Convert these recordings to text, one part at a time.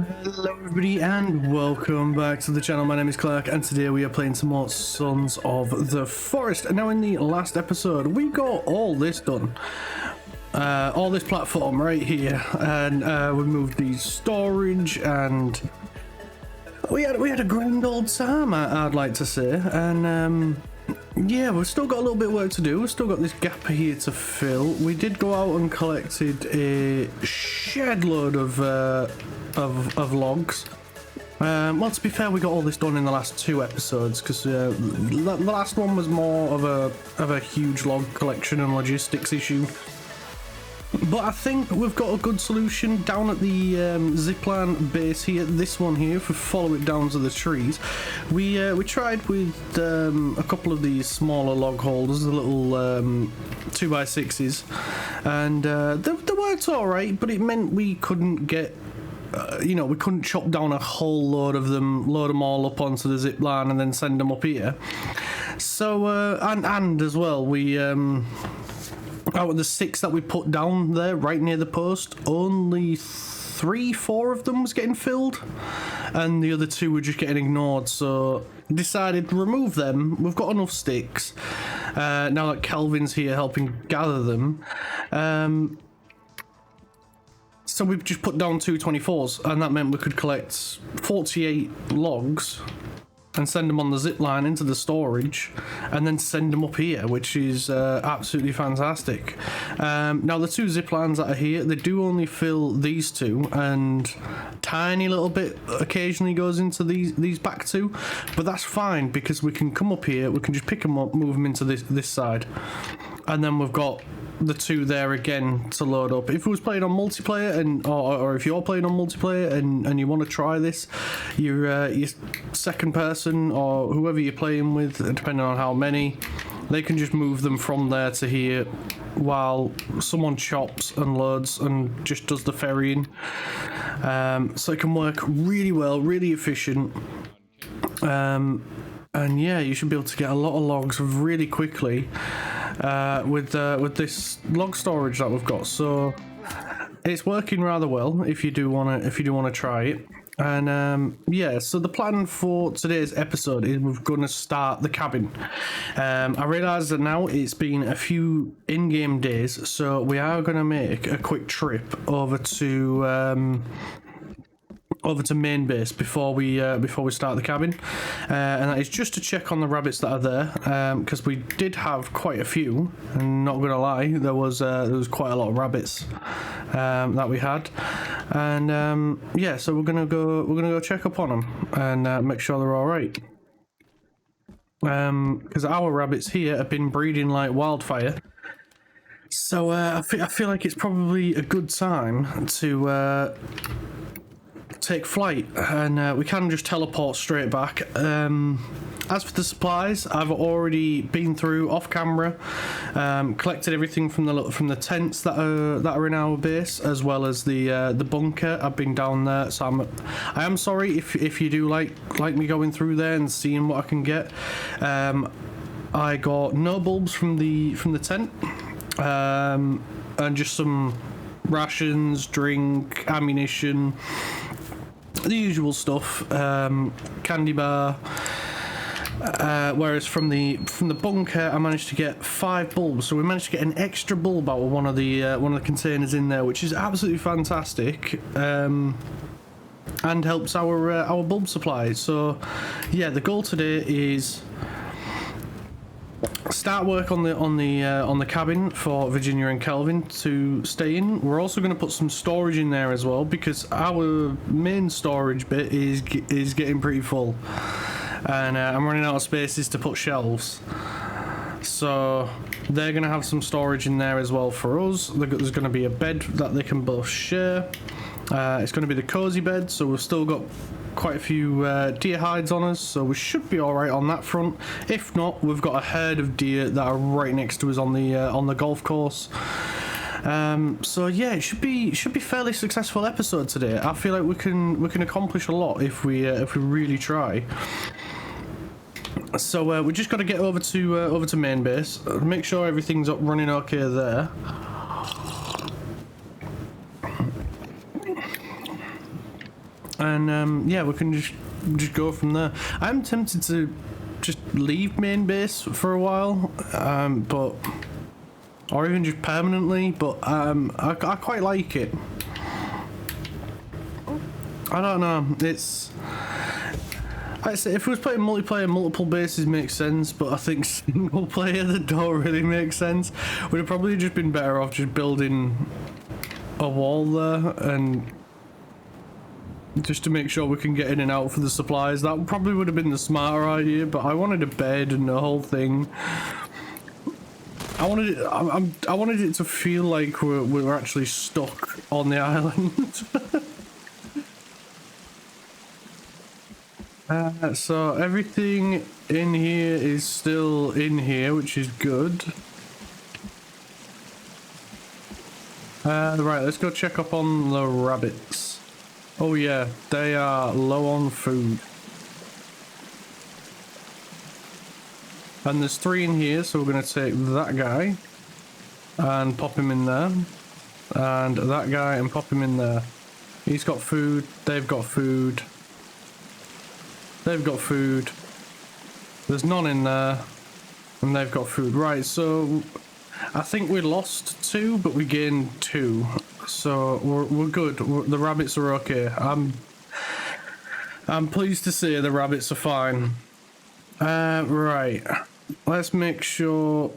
Hello everybody and welcome back to the channel. My name is Clark and today we are playing some more Sons of the Forest. And now in the last episode we got all this done. All this platform right here, and we moved the storage and we had a grand old time, I'd like to say. And yeah, we've still got a little bit of work to do. We've still got this gap here to fill. We did go out and collected a shed load of logs. Well, to be fair, we got all this done in the last two episodes because the last one was more of a huge log collection and logistics issue. But I think we've got a good solution down at the zipline base here. This one here, if we follow it down to the trees, we tried with a couple of these smaller log holders, the little 2x6s, and they worked all right. But it meant we couldn't get, we couldn't chop down a whole load of them, load them all up onto the zip line, and then send them up here. So and as well, we out of the 6 that we put down there right near the post, only 3-4 of them was getting filled and the other 2 were just getting ignored, so decided to remove them. We've got enough sticks now that Kelvin's here helping gather them, so we've just put down 2 24s, and that meant we could collect 48 logs and send them on the zip line into the storage and then send them up here, which is absolutely fantastic. Now the 2 zip lines that are here, they do only fill these 2, and tiny little bit occasionally goes into these back 2, but that's fine because we can come up here, we can just pick them up, move them into this side, and then we've got the 2 there again to load up. If we was playing on multiplayer, and or if you're playing on multiplayer and you want to try this, your second person or whoever you're playing with, depending on how many, they can just move them from there to here while someone chops and loads and just does the ferrying. So it can work really well, really efficient. And yeah, you should be able to get a lot of logs really quickly with this log storage that we've got. So it's working rather well if you do wanna try it. And yeah, so the plan for today's episode is we're gonna start the cabin. I realise that now it's been a few in-game days, so we are gonna make a quick trip over to main base before we start the cabin, and that is just to check on the rabbits that are there, because we did have quite a few, and not gonna lie, there was quite a lot of rabbits that we had, and yeah, so we're gonna go check up on them and make sure they're all right, because our rabbits here have been breeding like wildfire. So I feel like it's probably a good time to take flight, and we can just teleport straight back. As for the supplies, I've already been through off camera, collected everything from the tents that are in our base, as well as the bunker. I've been down there, so I am sorry if you do like me going through there and seeing what I can get. I got no bulbs from the tent, and just some rations, drink, ammunition, the usual stuff, candy bar. Whereas from the bunker, I managed to get 5 bulbs, so we managed to get an extra bulb out of one of the containers in there, which is absolutely fantastic, and helps our bulb supply. So yeah, the goal today is start work on the cabin for Virginia and Kelvin to stay in. We're also going to put some storage in there as well, because our main storage bit is getting pretty full, and I'm running out of spaces to put shelves. So they're going to have some storage in there as well for us. There's going to be a bed that they can both share. It's going to be the cozy bed, so we've still got quite a few deer hides on us, so we should be all right on that front. If not, we've got a herd of deer that are right next to us on the golf course. So yeah, it should be fairly successful episode today. I feel like we can accomplish a lot if we really try. So we just got to get over to main base, make sure everything's up running okay there. And yeah, we can just go from there. I'm tempted to just leave main base for a while, but or even just permanently. But I quite like it. I don't know. It's I'd say if we was playing multiplayer, multiple bases makes sense, but I think single player that don't really make sense. We'd have probably just been better off just building a wall there and just to make sure we can get in and out for the supplies. That probably would have been the smarter idea, but I wanted a bed and the whole thing. I wanted it to feel like we were actually stuck on the island. So everything in here is still in here, which is good. Right, let's go check up on the rabbits. Oh yeah, they are low on food. And there's 3 in here, so we're going to take that guy and pop him in there. And that guy and pop him in there. He's got food, they've got food. They've got food. There's none in there. And they've got food. Right, so I think we lost 2, but we gained 2. So we're good. The rabbits are okay. I'm pleased to say the rabbits are fine. Right. Let's make sure...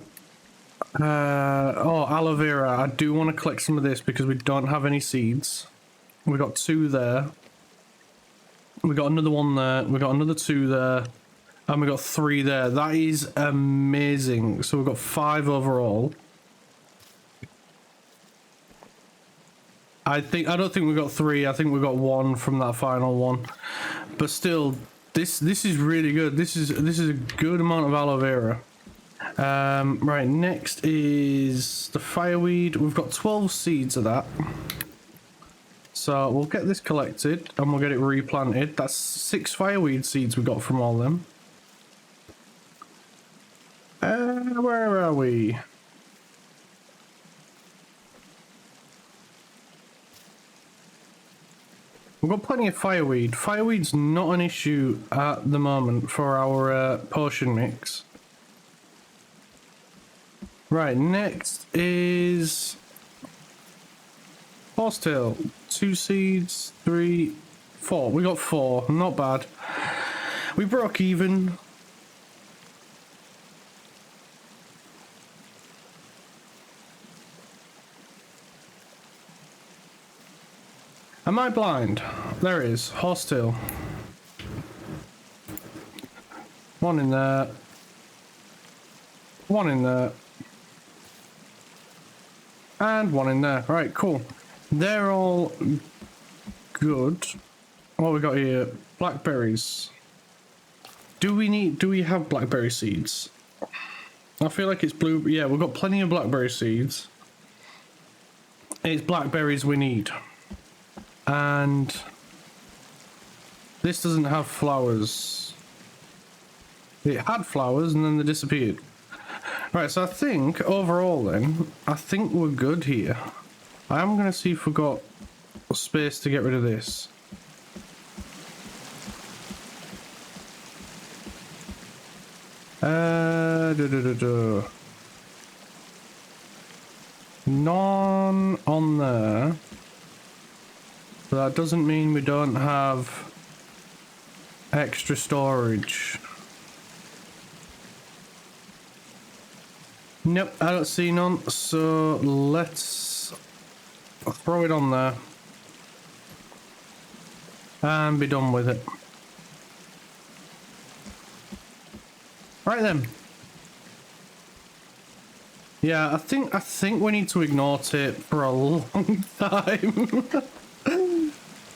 oh, aloe vera. I do want to collect some of this because we don't have any seeds. We got 2 there. We got another 1 there. We got another 2 there. And we got 3 there. That is amazing. So we've got 5 overall. I don't think we got 3. I think we got 1 from that final one. But still, this is really good. This is a good amount of aloe vera. Right, next is the fireweed. We've got 12 seeds of that. So we'll get this collected and we'll get it replanted. That's 6 fireweed seeds we got from all them. Where are we? We've got plenty of fireweed. Fireweed's not an issue at the moment for our potion mix. Right, next is horsetail. 2 seeds, 3, 4. We got 4. Not bad. We broke even. Am I blind? There it is. Horsetail. 1 in there. 1 in there. And 1 in there. Right, cool. They're all good. What we got here? Blackberries. Do we have blackberry seeds? I feel like it's blue. Yeah, we've got plenty of blackberry seeds. It's blackberries we need. And this doesn't have flowers. It had flowers and then they disappeared. Right, so I think overall then, I think we're good here. I am going to see if we've got space to get rid of this. None on there. But that doesn't mean we don't have extra storage. Nope, I don't see none, so let's throw it on there and be done with it. Right then. Yeah, I think we need to ignore tape for a long time.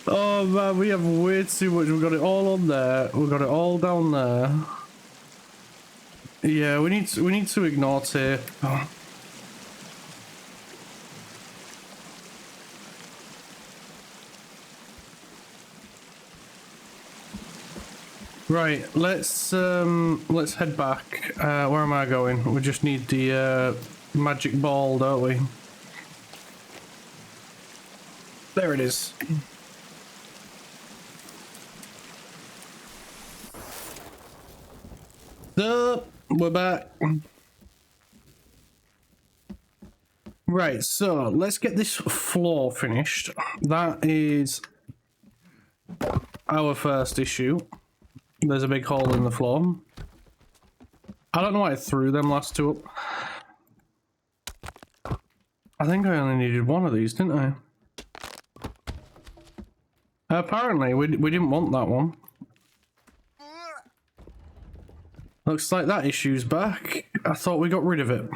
Oh man, we have way too much. We've got it all on there. We've got it all down there. Yeah, we need to ignore tape. Oh. Right, let's head back. Where am I going? We just need the magic ball, don't we? There it is. So, we're back. Right, so let's get this floor finished. That is our first issue. There's a big hole in the floor. I don't know why I threw them last two up. I think I only needed one of these, didn't I? Apparently, we didn't want that one. Looks like that issue's back. I thought we got rid of it.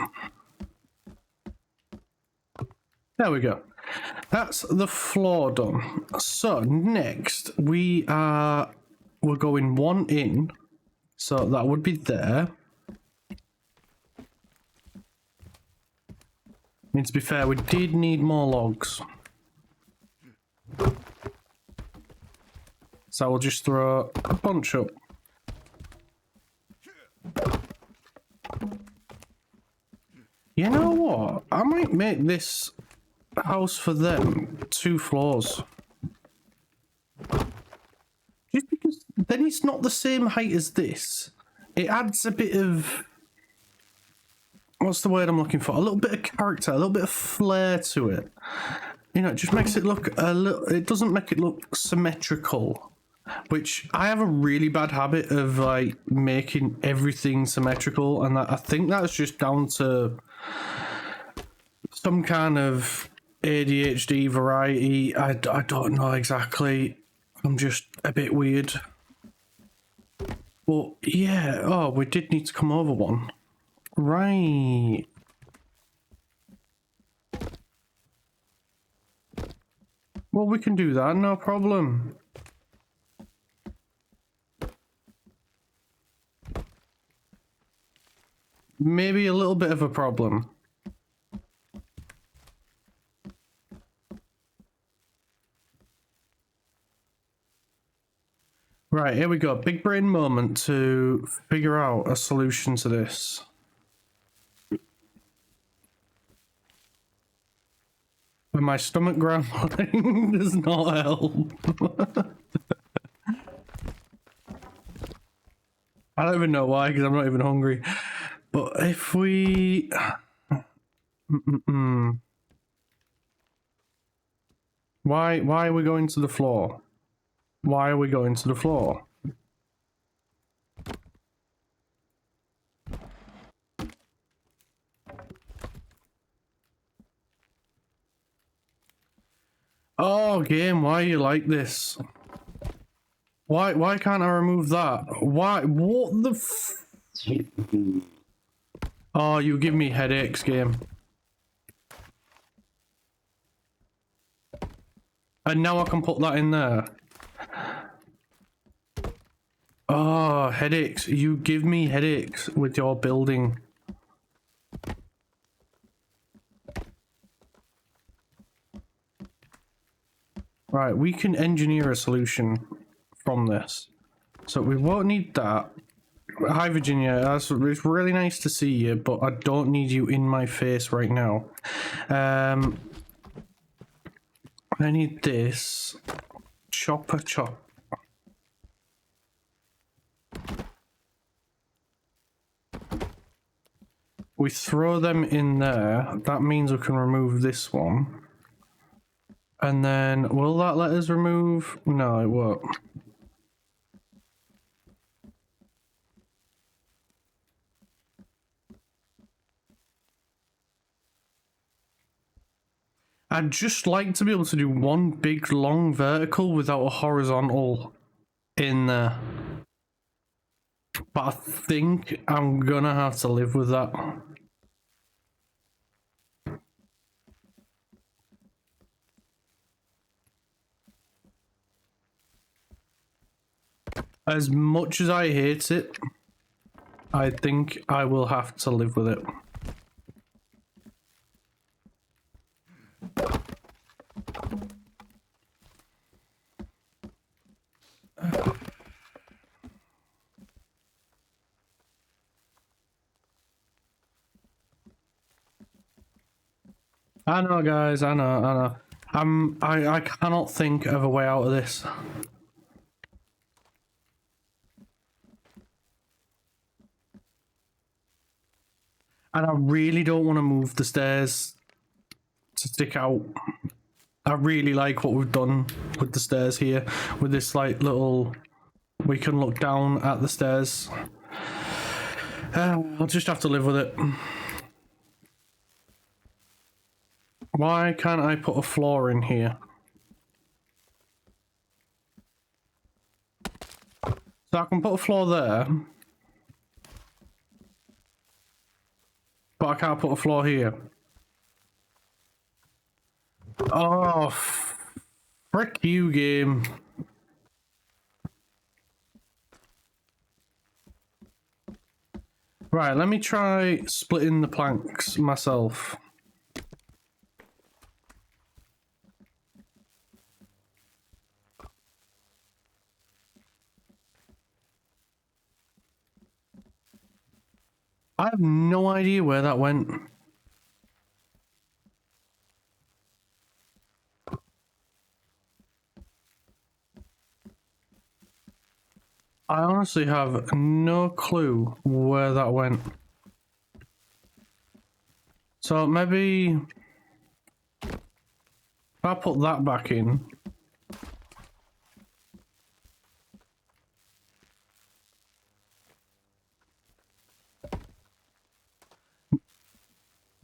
There we go. That's the floor done. So next we're going one in. So that would be there. I mean, to be fair, we did need more logs. So we'll just throw a bunch up. You know what? I might make this house for them 2 floors. Just because then it's not the same height as this. It adds a bit of... What's the word I'm looking for? A little bit of character, a little bit of flair to it. You know, it just makes it look a little... It doesn't make it look symmetrical. Which, I have a really bad habit of, like, making everything symmetrical. And I think that's just down to some kind of ADHD variety. I don't know exactly. I'm just a bit weird. But, yeah. Oh, we did need to come over one. Right. Well, we can do that, no problem. Maybe a little bit of a problem. Right, here we go. Big brain moment to figure out a solution to this. When my stomach growling does not help. I don't even know why, because I'm not even hungry. But if we... Why are we going to the floor? Why are we going to the floor? Oh, game, why are you like this? Why can't I remove that? Why? What the f... Oh, you give me headaches, game. And now I can put that in there. Oh, headaches. You give me headaches with your building. Right, we can engineer a solution from this. So we won't need that. Hi, Virginia. It's really nice to see you, but I don't need you in my face right now. I need this. Chopper chop. We throw them in there. That means we can remove this one. And then, will that let us remove? No, it won't. I'd just like to be able to do one big long vertical without a horizontal in there. But I think I'm gonna have to live with that. As much as I hate it, I think I will have to live with it. I know, guys, I know. I cannot think of a way out of this. And I really don't want to move the stairs to stick out. I really like what we've done with the stairs here, with this like little, we can look down at the stairs. I'll just have to live with it. Why can't I put a floor in here? So I can put a floor there, but I can't put a floor here. Oh, frick you, game. Right, let me try splitting the planks myself. I have no idea where that went. I honestly have no clue where that went. So maybe if I put that back in.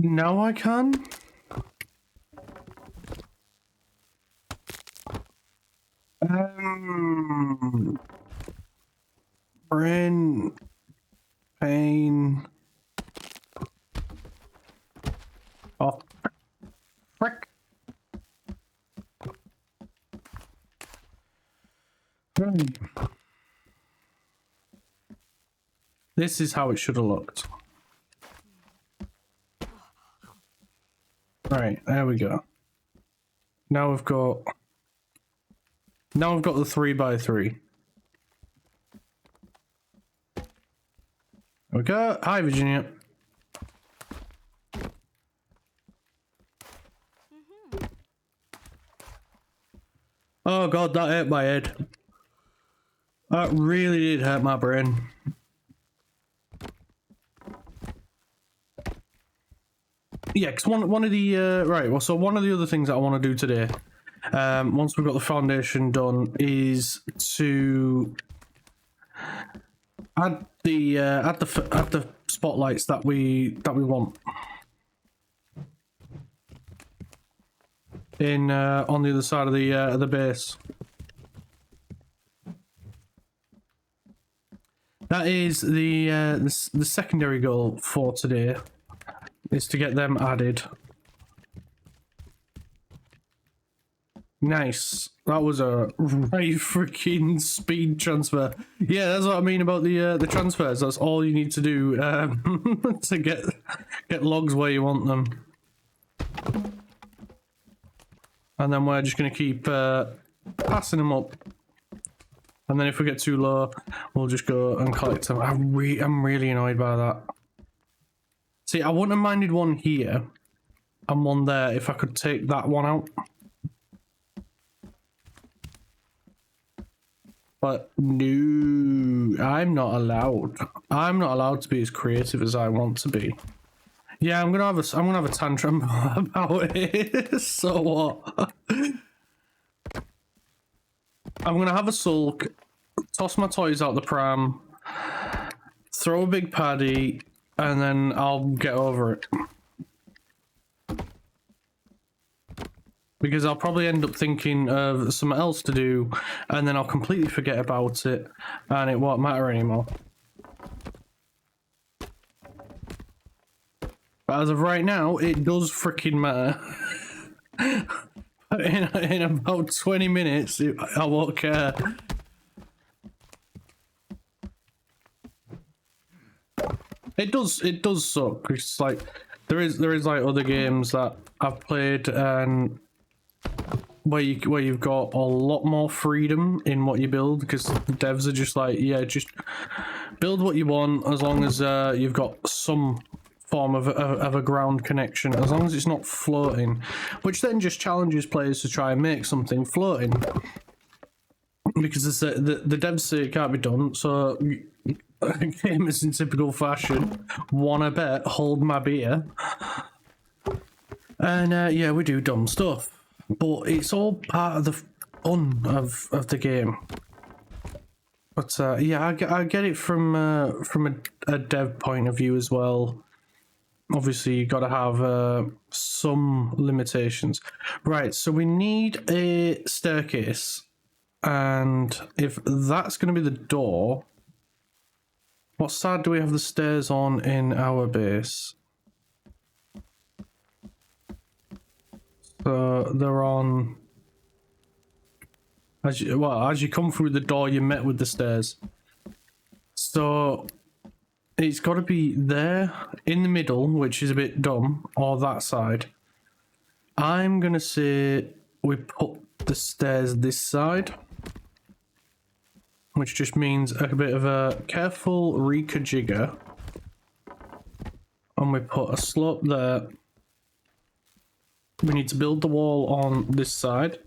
Now I can. Brain pain. Oh, frick. This is how it should have looked. Right, there we go. Now we've got the 3x3. There we go. Hi, Virginia. Oh god, that hurt my head. That really did hurt my brain. Yeah, because one of the right. Well, so one of the other things that I want to do today, once we've got the foundation done, is to add the spotlights that we want in on the other side of the base. That is the secondary goal for today, is to get them added. Nice. That was a right freaking speed transfer. Yeah, that's what I mean about the transfers. That's all you need to do to get logs where you want them. And then we're just gonna keep passing them up. And then if we get too low, we'll just go and collect them. I'm really annoyed by that. See, I wouldn't have minded one here and one there if I could take that one out. But no, I'm not allowed. I'm not allowed to be as creative as I want to be. Yeah, I'm gonna have a tantrum about it. So what? I'm gonna have a sulk, toss my toys out the pram, throw a big paddy, and then I'll get over it. Because I'll probably end up thinking of something else to do, and then I'll completely forget about it, and it won't matter anymore. But as of right now, it does freaking matter. In about 20 minutes, I won't care. It does suck. It's like there is like other games that I've played and where you've got a lot more freedom in what you build, because the devs are just like, yeah, just build what you want as long as you've got some form of a ground connection, as long as it's not floating, which then just challenges players to try and make something floating, because the devs say it can't be done. So gamers in typical fashion. Wanna bet? Hold my beer. And yeah, we do dumb stuff, but it's all part of the fun of the game. But yeah, I get it from a dev point of view as well. Obviously, you got to have some limitations. Right, so we need a staircase, and if that's going to be the door, what side do we have the stairs on in our base? So they're on. As you come through the door, you're met with the stairs. So it's got to be there in the middle, which is a bit dumb, or that side. I'm gonna say we put the stairs this side, which just means a bit of a careful rejigger, and we put a slope there. We need to build the wall on this side.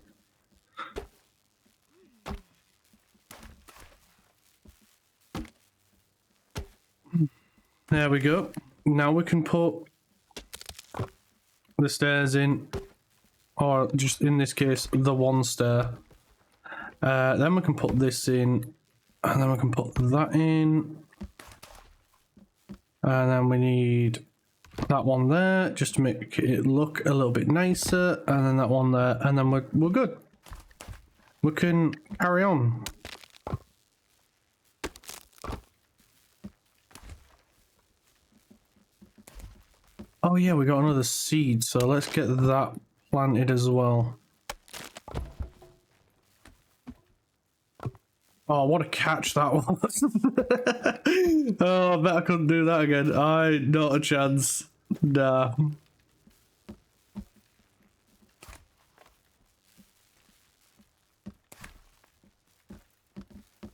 There we go. Now we can put the stairs in, or just in this case, the one stair. Then we can put this in, and then we can put that in. And then we need that one there, just to make it look a little bit nicer, and then that one there, and then we're good. We can carry on. Oh yeah, we got another seed, so let's get that planted as well. Oh, what a catch that was. Oh, I bet I couldn't do that again. Not a chance. Nah.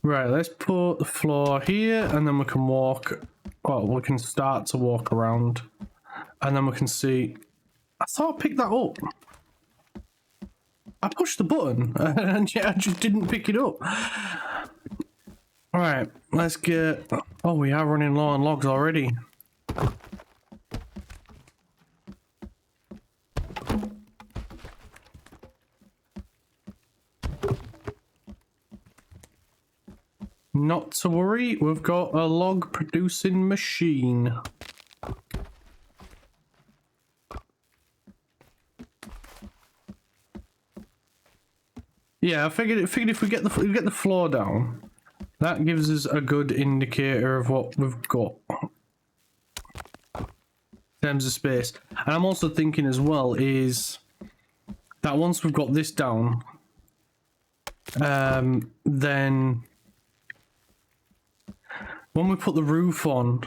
Right, let's put the floor here, and then we can walk. Well, we can start to walk around. And then we can see. I thought I picked that up. I pushed the button and yeah, I just didn't pick it up. Alright, let's get. Oh, we are running low on logs already. Not to worry, we've got a log producing machine. Yeah, I figured if we get the floor down, that gives us a good indicator of what we've got in terms of space. And I'm also thinking as well is that once we've got this down, then when we put the roof on,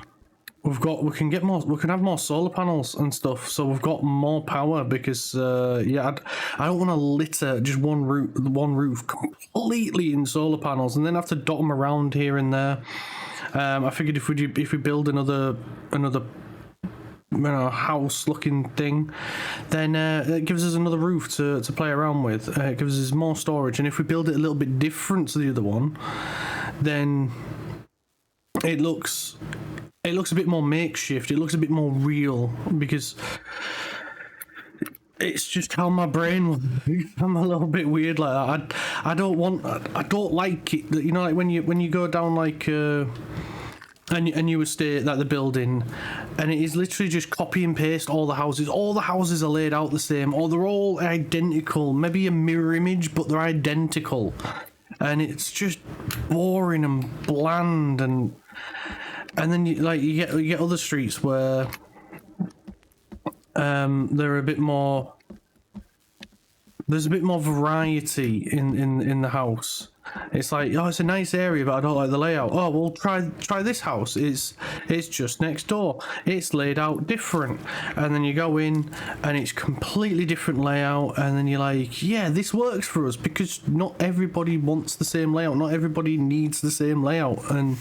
we can have more solar panels and stuff, so we've got more power because yeah, I don't want to litter just one roof completely in solar panels and then have to dot them around here and there. I figured if we build another house looking thing, then it gives us another roof to play around with. It gives us more storage, and if we build it a little bit different to the other one, then it looks a bit more makeshift. It looks a bit more real because it's just how my brain was. I'm a little bit weird like that. I don't like it. You know, like when you go down like a new estate that they're building, and it is literally just copy and paste all the houses. All the houses are laid out the same, or they're all identical. Maybe a mirror image, but they're identical, and it's just boring and bland and then you get other streets where they're a bit more. There's a bit more variety in the house. It's like, oh, it's a nice area, but I don't like the layout. Oh, well, try this house. It's just next door. It's laid out different, and then you go in, and it's completely different layout, and then you're like, yeah, this works for us because not everybody wants the same layout. Not everybody needs the same layout, and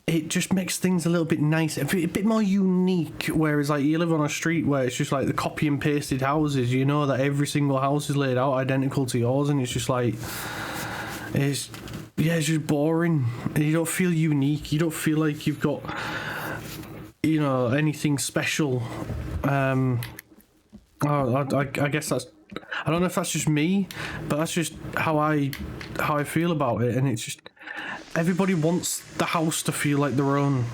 it just makes things a little bit nicer, a bit more unique. Whereas like you live on a street where it's just like the copy and pasted houses, you know that every single house is laid out identical to yours, and it's just like it's yeah, it's just boring. You don't feel unique. You don't feel like you've got, you know, anything special. I guess that's, I don't know if that's just me, but that's just how I feel about it. And it's just, everybody wants the house to feel like their own,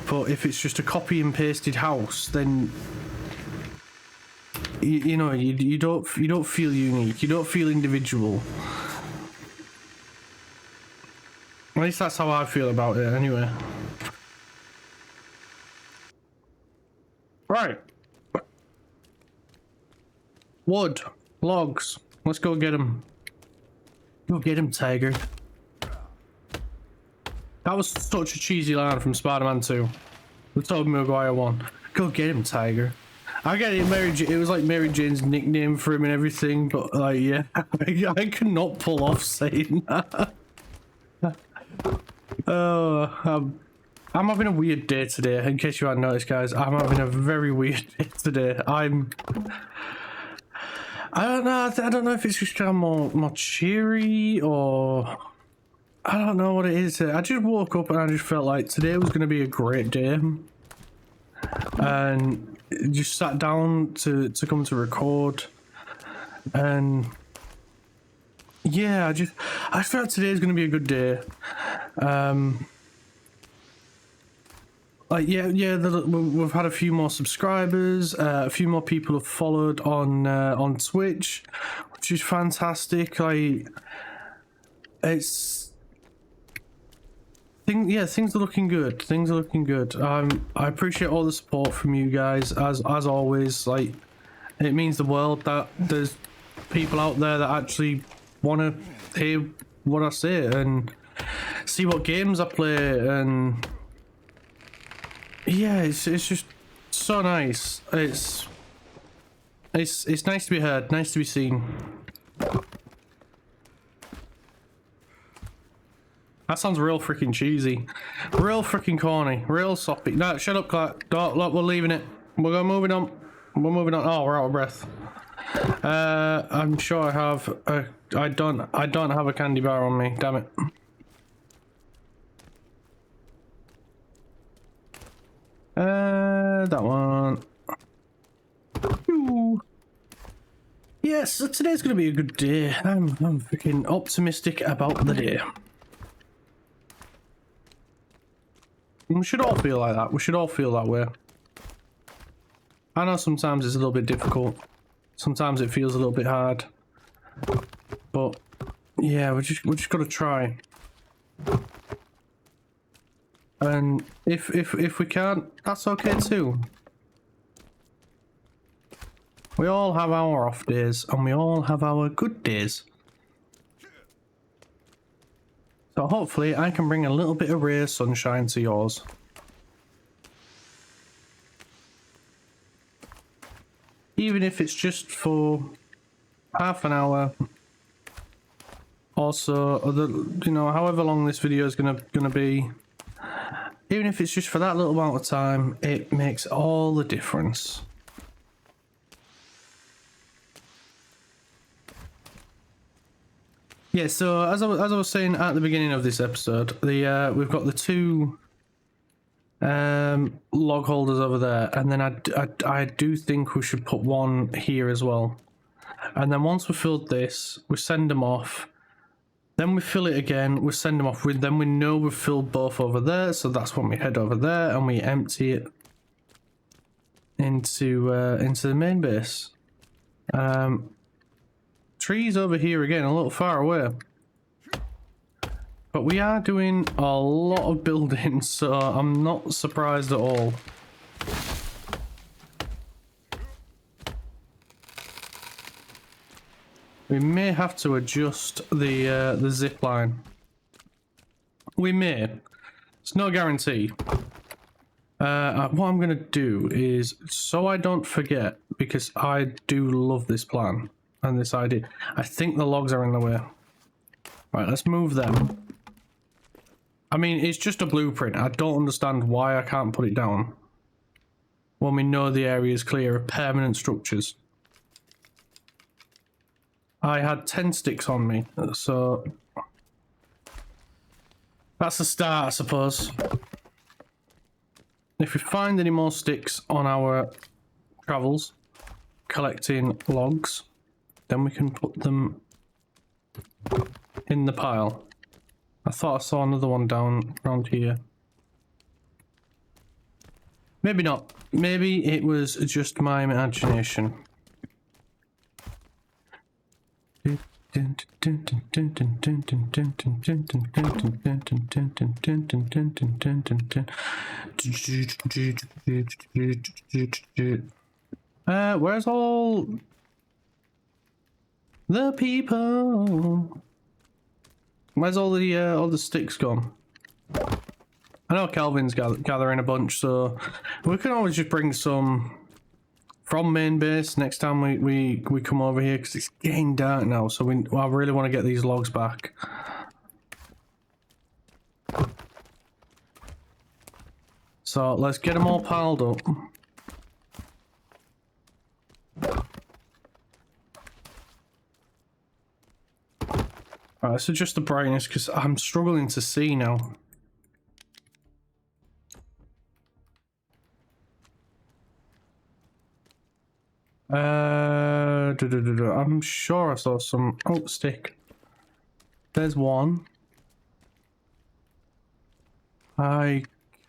but if it's just a copy and pasted house, then you know, you don't feel unique. You don't feel individual. At least that's how I feel about it, anyway. Right. Wood. Logs. Let's go get them. Go get him, Tiger. That was such a cheesy line from Spider-Man 2. The Tobey Maguire one. Go get him, Tiger. I get it, it was like Mary Jane's nickname for him and everything, but like, yeah, I could not pull off saying that. I'm having a weird day today, in case you hadn't noticed, guys. I'm having a very weird day today. I don't know. I don't know if it's just kind of more cheery, or I don't know what it is. I just woke up and I just felt like today was going to be a great day, and just sat down to come to record, and yeah, I felt today is going to be a good day. Like we've had a few more subscribers, a few more people have followed on Twitch, which is fantastic. Like, things are looking good. Things are looking good. I appreciate all the support from you guys, as always. Like, it means the world that there's people out there that actually want to hear what I say and see what games I play, and yeah, it's just so nice. It's nice to be heard, nice to be seen. That sounds real freaking cheesy, real freaking corny, real soppy. No, shut up, Clark. Don't, look, we're leaving it. We're moving on. We're moving on. Oh, we're out of breath. I'm sure I have. I don't have a candy bar on me. Damn it. That one. Ooh. Yes, so today's gonna be a good day. I'm freaking optimistic about the day. We should all feel like that. We should all feel that way. I know sometimes it's a little bit difficult. Sometimes it feels a little bit hard. But yeah, we just gotta try. And if we can't, that's okay too. We all have our off days, and we all have our good days. So hopefully I can bring a little bit of ray of sunshine to yours. Even if it's just for half an hour. Also, you know, however long this video is gonna be. Even if it's just for that little amount of time, it makes all the difference. Yeah, so as I was saying at the beginning of this episode, we've got the two log holders over there, and then I do think we should put one here as well. And then once we've filled this, we send them off. Then we fill it again, we send them off. Then we know we've filled both over there, so that's when we head over there and we empty it into the main base. Trees over here again, a little far away. But we are doing a lot of building, so I'm not surprised at all. We may have to adjust the zip line. We may. It's no guarantee. What I'm gonna do is, so I don't forget, because I do love this plan and this idea. I think the logs are in the way. Right, let's move them. I mean, it's just a blueprint. I don't understand why I can't put it down when we know the area is clear of permanent structures. I had 10 sticks on me, so That's a start, I suppose. If we find any more sticks on our travels, collecting logs, then we can put them in the pile. I thought I saw another one down around here. Maybe not. Maybe it was just my imagination. Where's all the people? Where's all the sticks gone? I know Kelvin's gathering a bunch, so we can always just bring some from main base next time we come over here, because it's getting dark now, so I really want to get these logs back. So let's get them all piled up. Alright, so just the brightness, because I'm struggling to see now. I'm sure I saw some. Oh, stick. There's one. I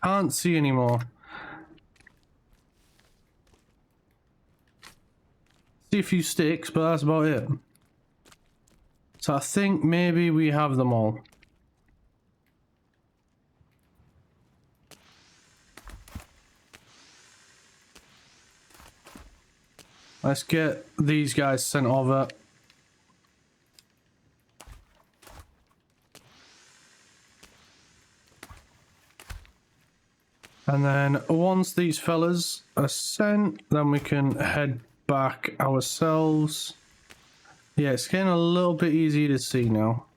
can't see anymore. See a few sticks, but that's about it. So I think maybe we have them all. Let's get these guys sent over. And then once these fellas are sent, then we can head back ourselves. Yeah, it's getting a little bit easier to see now.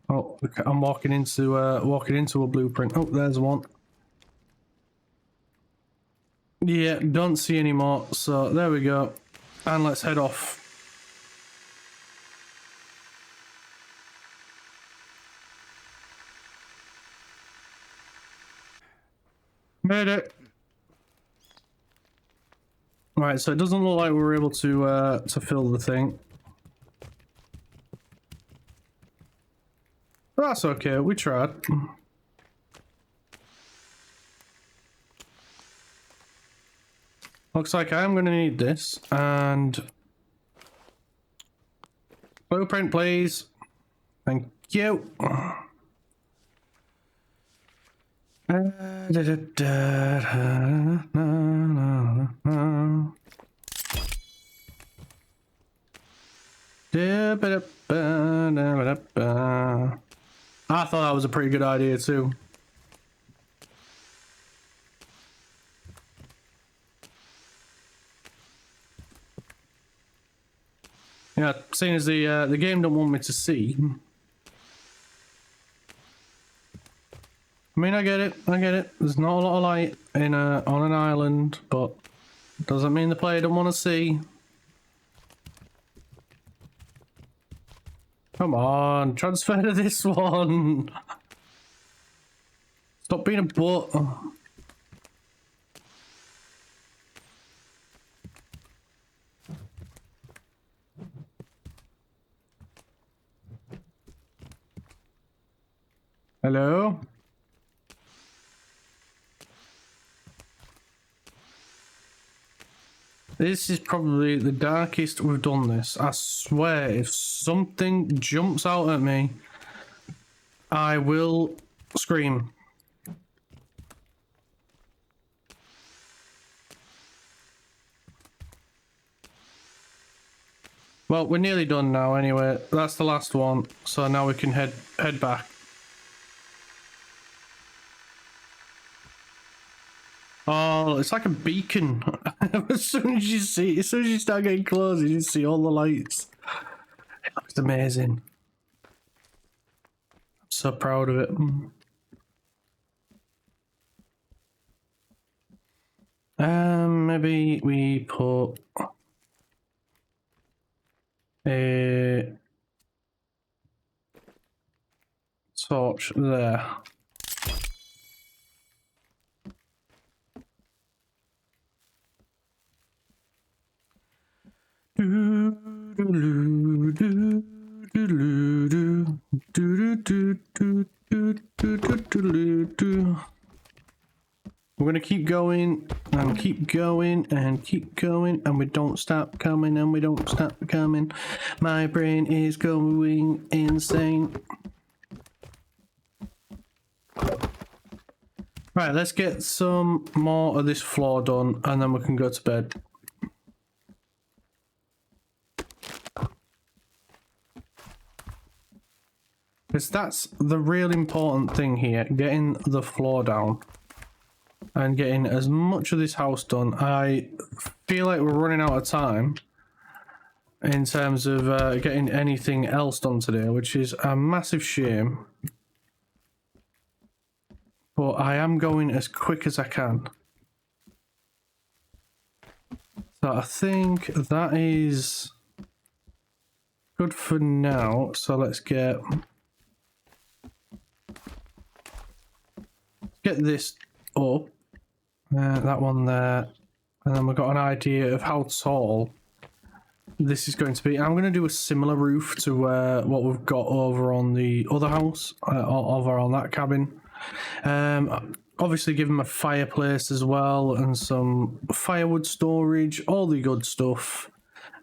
Oh, I'm walking into a blueprint. Oh, there's one. Yeah, don't see any more. So there we go. And let's head off. Made it. Right, so it doesn't look like we were able to fill the thing. But that's okay, we tried. Looks like I am going to need this, and blueprint, please. Thank you. I thought that was a pretty good idea too. Yeah, seeing as the game don't want me to see. I mean, I get it. There's not a lot of light in on an island, but doesn't mean the player don't want to see. Come on, transfer to this one. Stop being a butt. Hello? This is probably the darkest we've done this. I swear, if something jumps out at me, I will scream. Well, we're nearly done now anyway. That's the last one. So now we can head back. Oh, it's like a beacon. As soon as you start getting close, you see all the lights. It looks amazing. I'm so proud of it. Maybe we put a... Let's torch there. We're gonna keep going and keep going and keep going, and we don't stop coming and we don't stop coming. My brain is going insane. Right, let's get some more of this floor done and then we can go to bed. Because that's the real important thing here, getting the floor down. And getting as much of this house done. I feel like we're running out of time in terms of getting anything else done today, which is a massive shame. But I am going as quick as I can. So I think that is good for now. So let's get this up. That one there, and then we've got an idea of how tall this is going to be. I'm going to do a similar roof to what we've got over on the other house, over on that cabin. Obviously give them a fireplace as well and some firewood storage, all the good stuff,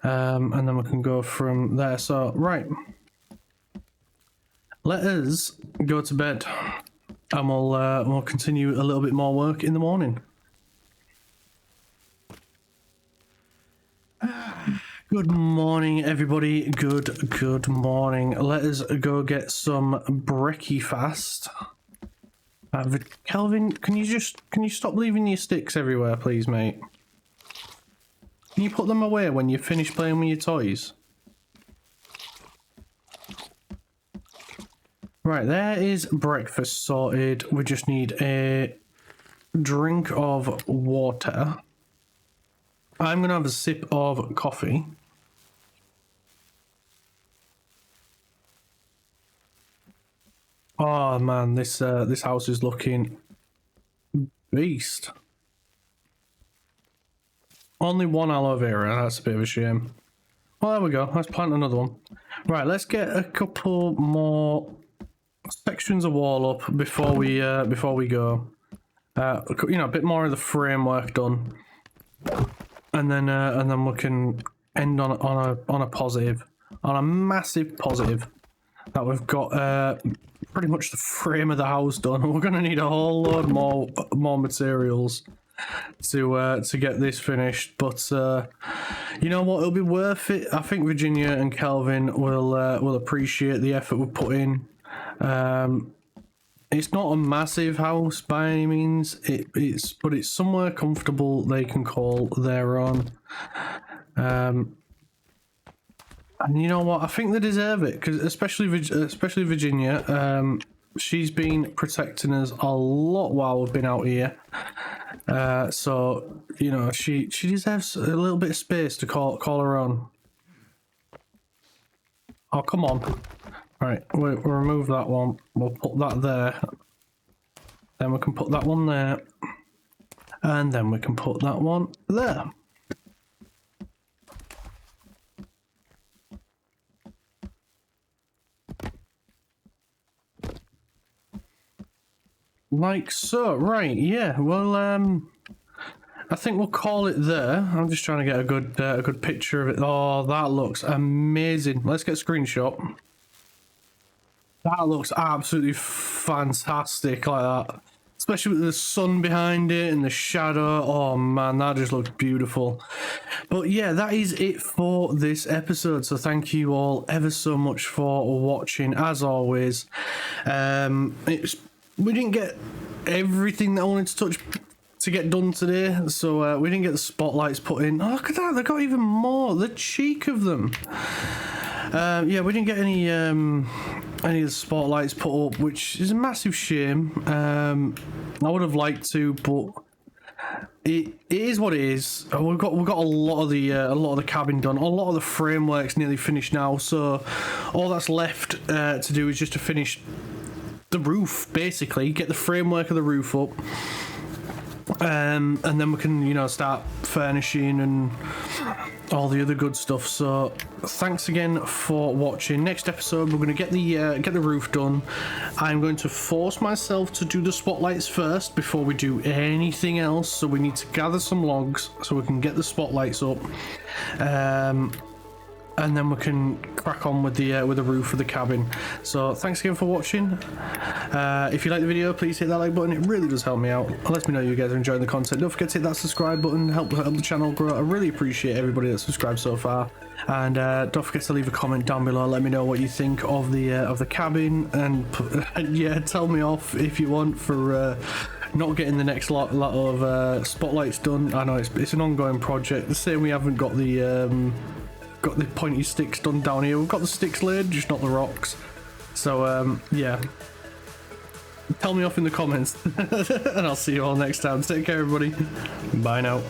and then we can go from there. So right, let us go to bed and we'll continue a little bit more work in the morning. Good morning, everybody. Good morning. Let us go get some brekkie fast. Kelvin, can you stop leaving your sticks everywhere, please, mate? Can you put them away when you finish playing with your toys? Right, there is breakfast sorted. We just need a drink of water. I'm gonna have a sip of coffee. Oh man, this house is looking beast. Only one aloe vera, that's a bit of a shame. Well, there we go. Let's plant another one. Right, let's get a couple more sections of wall up before we go. You know, a bit more of the framework done. And then we can end on a positive, on a massive positive, that we've got pretty much the frame of the house done. We're gonna need a whole load more materials to get this finished, but you know what? It'll be worth it. I think Virginia and Kelvin will appreciate the effort we put in. It's not a massive house by any means, but it's somewhere comfortable they can call their own. And you know what? I think they deserve it, because especially Virginia. She's been protecting us a lot while we've been out here. So you know, she deserves a little bit of space to call her own. Oh, come on. Right, we'll remove that one. We'll put that there. Then we can put that one there. And then we can put that one there. Like so. Right, yeah. Well, I think we'll call it there. I'm just trying to get a good picture of it. Oh, that looks amazing. Let's get a screenshot. That looks absolutely fantastic like that. Especially with the sun behind it and the shadow. Oh man, that just looks beautiful. But yeah, that is it for this episode. So thank you all ever so much for watching. As always, we didn't get everything that I wanted to get done today. So we didn't get the spotlights put in. Oh, look at that, they got even more. The cheek of them. Yeah, we didn't get any of the spotlights put up, which is a massive shame. I would have liked to, but it is what it is. We've got a lot of the cabin done. A lot of the framework's nearly finished now, so all that's left to do is just to finish the roof, basically. Get the framework of the roof up. And then we can, you know, start furnishing and all the other good stuff. So thanks again for watching. Next episode, we're going to get the roof done. I'm going to force myself to do the spotlights first before we do anything else. So we need to gather some logs so we can get the spotlights up. And then we can crack on with the roof of the cabin. So thanks again for watching. If you like the video, please hit that like button. It really does help me out. Let me know you guys are enjoying the content. Don't forget to hit that subscribe button. Help the channel grow. I really appreciate everybody that's subscribed so far. And don't forget to leave a comment down below. Let me know what you think of the cabin, and yeah, tell me off if you want for not getting the next lot of spotlights done. I know it's an ongoing project. The same, we haven't got the pointy sticks done down here. We've got the sticks laid, just not the rocks. So yeah, tell me off in the comments. And I'll see you all next time. Take care, everybody. Bye now.